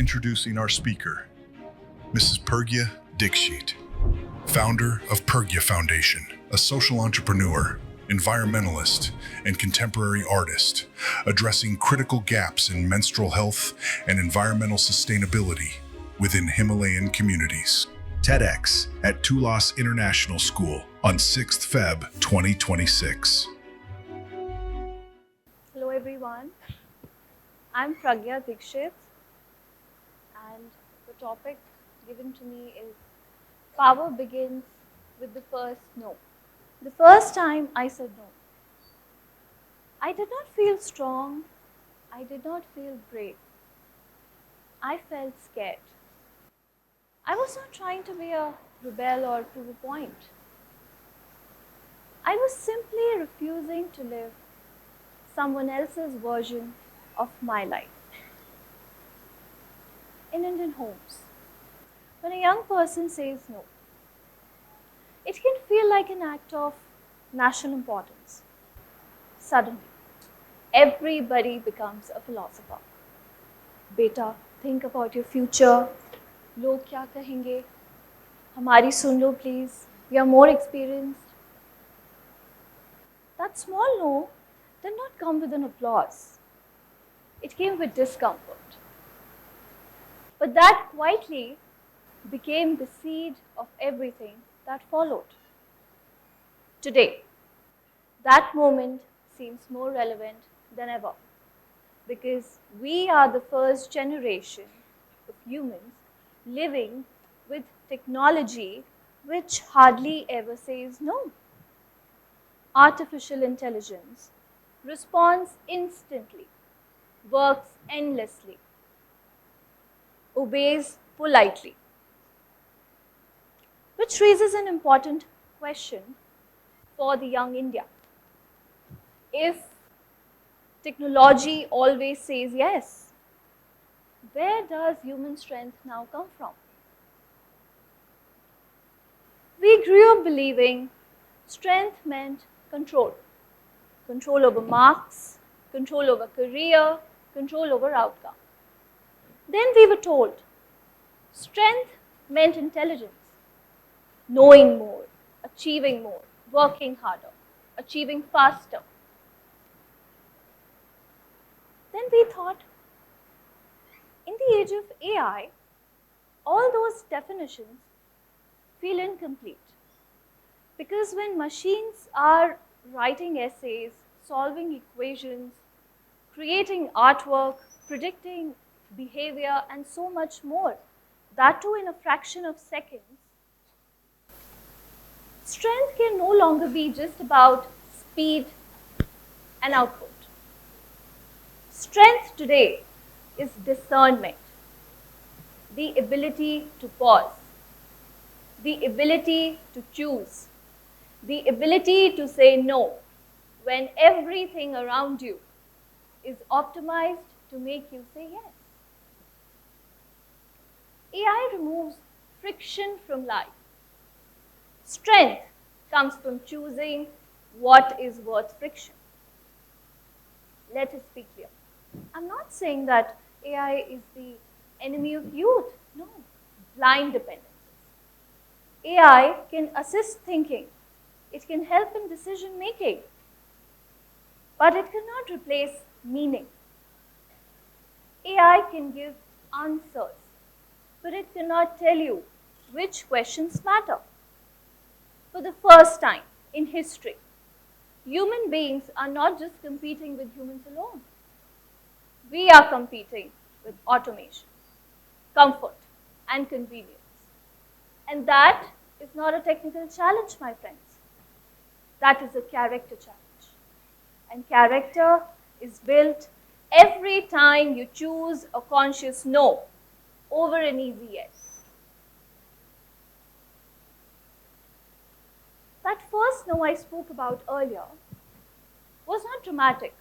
Introducing our speaker, Mrs. Pragya Dixit, founder of Pragya Foundation, a social entrepreneur, environmentalist, and contemporary artist, addressing critical gaps in menstrual health and environmental sustainability within Himalayan communities. TEDx at Tulas International School on 6th Feb 2026. Hello everyone, I'm Pragya Dixit and the topic given to me is Power Begins with the First No. The first time I said no, I did not feel strong, I did not feel brave. I felt scared. I was not trying to be a rebel or prove a point. I was simply refusing to live someone else's version of my life. In Indian homes, when a young person says no, it can feel like an act of national importance. Suddenly, everybody becomes a philosopher. Beta, think about your future. Log kya kahenge? Hamari sun lo please. We are more experienced. That small no did not come with an applause. It came with discomfort. But that quietly became the seed of everything that followed. Today, that moment seems more relevant than ever because we are the first generation of humans living with technology which hardly ever says no. Artificial intelligence responds instantly, works endlessly, obeys politely. Which raises an important question for the young India. If technology always says yes, where does human strength now come from? We grew up believing strength meant control. Control over marks, control over career, control over outcome. Then we were told strength meant intelligence. Knowing more, achieving more, working harder, achieving faster. Then we thought, in the age of AI, all those definitions feel incomplete. Because when machines are writing essays, solving equations, creating artwork, predicting behavior, and so much more, that too in a fraction of seconds, strength can no longer be just about speed and output. Strength today is discernment, the ability to pause, the ability to choose, the ability to say no when everything around you is optimized to make you say yes. AI removes friction from life. Strength comes from choosing what is worth friction. Let us be clear. I'm not saying that AI is the enemy of youth. No, blind dependencies. AI can assist thinking. It can help in decision making. But it cannot replace meaning. AI can give answers, but it cannot tell you which questions matter. For the first time in history, human beings are not just competing with humans alone. We are competing with automation, comfort, and convenience. And that is not a technical challenge, my friends. That is a character challenge. And character is built every time you choose a conscious no over an easy yes. That first no I spoke about earlier was not dramatic.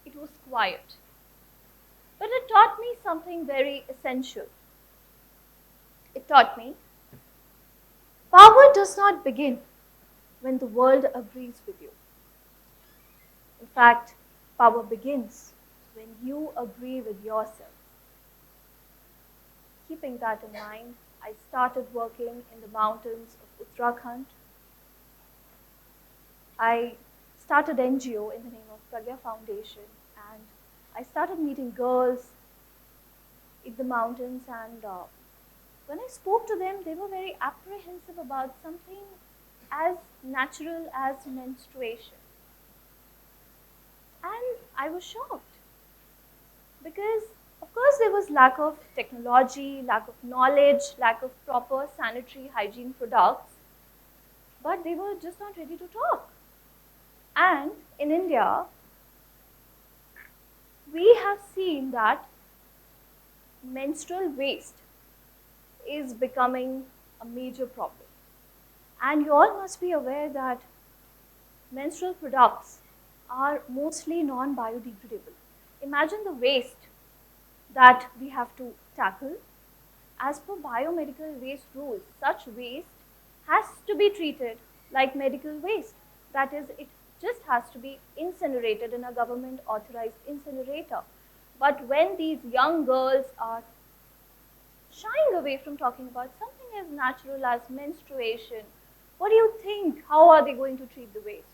It was quiet. But it taught me something very essential. It taught me power does not begin when the world agrees with you. In fact, power begins when you agree with yourself. keeping that in mind, I started working in the mountains of Uttarakhand. I started NGO in the name of Pragya Foundation, and I started meeting girls in the mountains, and when I spoke to them, they were very apprehensive about something as natural as menstruation. And I was shocked because, of course, there was lack of technology, lack of knowledge, lack of proper sanitary hygiene products, but they were just not ready to talk. And in India, we have seen that menstrual waste is becoming a major problem. And you all must be aware that menstrual products are mostly non-biodegradable. Imagine the waste that we have to tackle. As per biomedical waste rules, such waste has to be treated like medical waste. That is, it just has to be incinerated in a government authorized incinerator. But when these young girls are shying away from talking about something as natural as menstruation, what do you think? How are they going to treat the waste?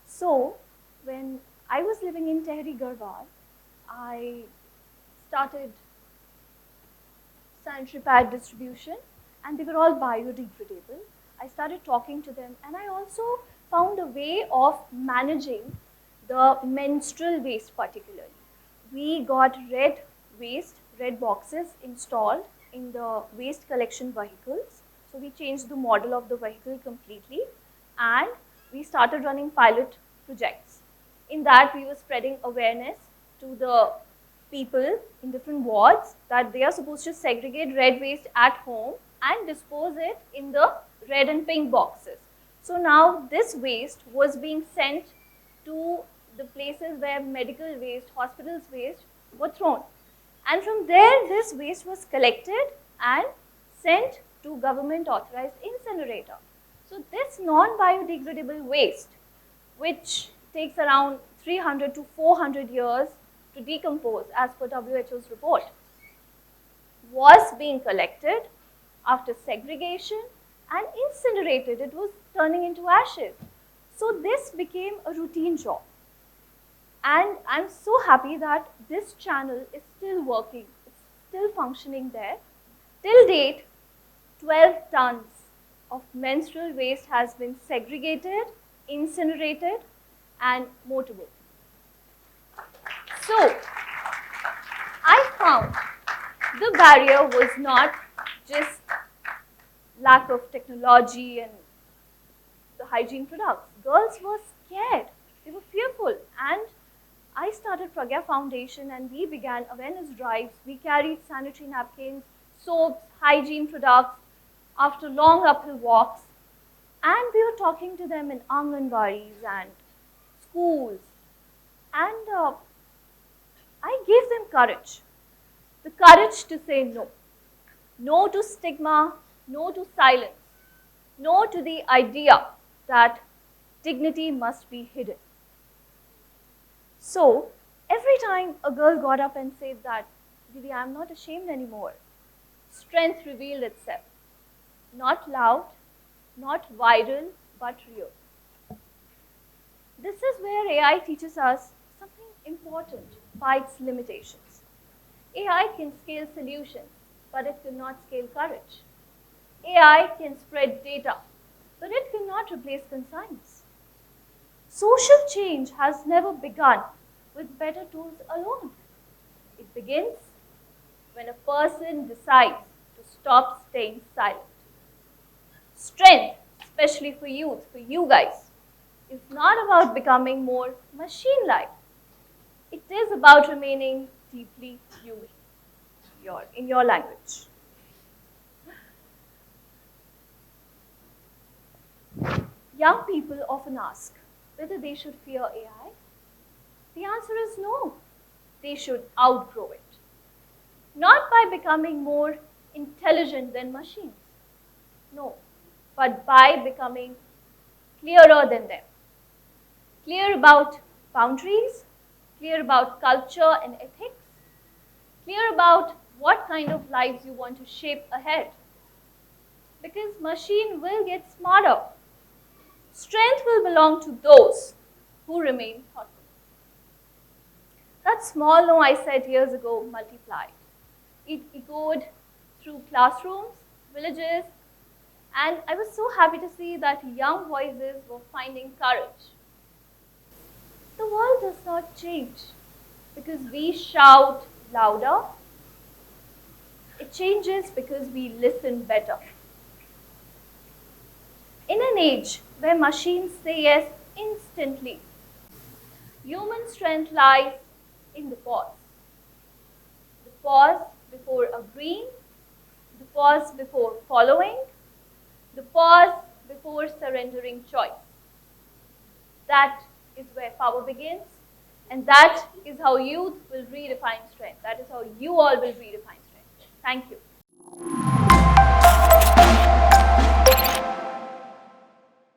So, when I was living in Tehri Garhwal, I started sanitary pad distribution, and they were all biodegradable. I started talking to them, and I also found a way of managing the menstrual waste particularly. We got red boxes installed in the waste collection vehicles. So we changed the model of the vehicle completely, and we started running pilot projects. In that, we were spreading awareness to the people in different wards that they are supposed to segregate red waste at home and dispose it in the red and pink boxes. So now this waste was being sent to the places where medical waste, hospitals waste were thrown. And from there, this waste was collected and sent to government authorized incinerator. So this non-biodegradable waste, which takes around 300 to 400 years to decompose as per WHO's report, was being collected after segregation and incinerated. It was turning into ashes. So this became a routine job. And I'm so happy that this channel is still working, it's still functioning there. Till date, 12 tons of menstrual waste has been segregated, incinerated, and motorable. So, I found the barrier was not just lack of technology and the hygiene products. Girls were scared, they were fearful, and I started Pragya Foundation, and we began awareness drives. We carried sanitary napkins, soaps, hygiene products after long uphill walks, and we were talking to them in Anganwadis and schools, and I gave them courage. The courage to say no. No to stigma, no to silence, no to the idea that dignity must be hidden. So, every time a girl got up and said that, Didi, I'm not ashamed anymore, strength revealed itself. Not loud, not viral, but real. This is where AI teaches us something important by its limitations. AI can scale solutions, but it cannot scale courage. AI can spread data, but it cannot replace conscience. Social change has never begun with better tools alone. It begins when a person decides to stop staying silent. Strength, especially for youth, for you guys, is not about becoming more machine-like. It is about remaining deeply human, in your language. Young people often ask whether they should fear AI. The answer is no. They should outgrow it. Not by becoming more intelligent than machines. No, but by becoming clearer than them. Clear about boundaries, clear about culture and ethics, clear about what kind of lives you want to shape ahead. Because machine will get smarter. Strength will belong to those who remain thoughtful. That small no I said years ago multiplied. It echoed through classrooms, villages, and I was so happy to see that young voices were finding courage. The world does not change because we shout louder. It changes because we listen better. In an age where machines say yes instantly, human strength lies in the pause. The pause before agreeing, the pause before following, the pause before surrendering choice. That is where power begins, and that is how youth will redefine strength. That is how you all will redefine strength. Thank you.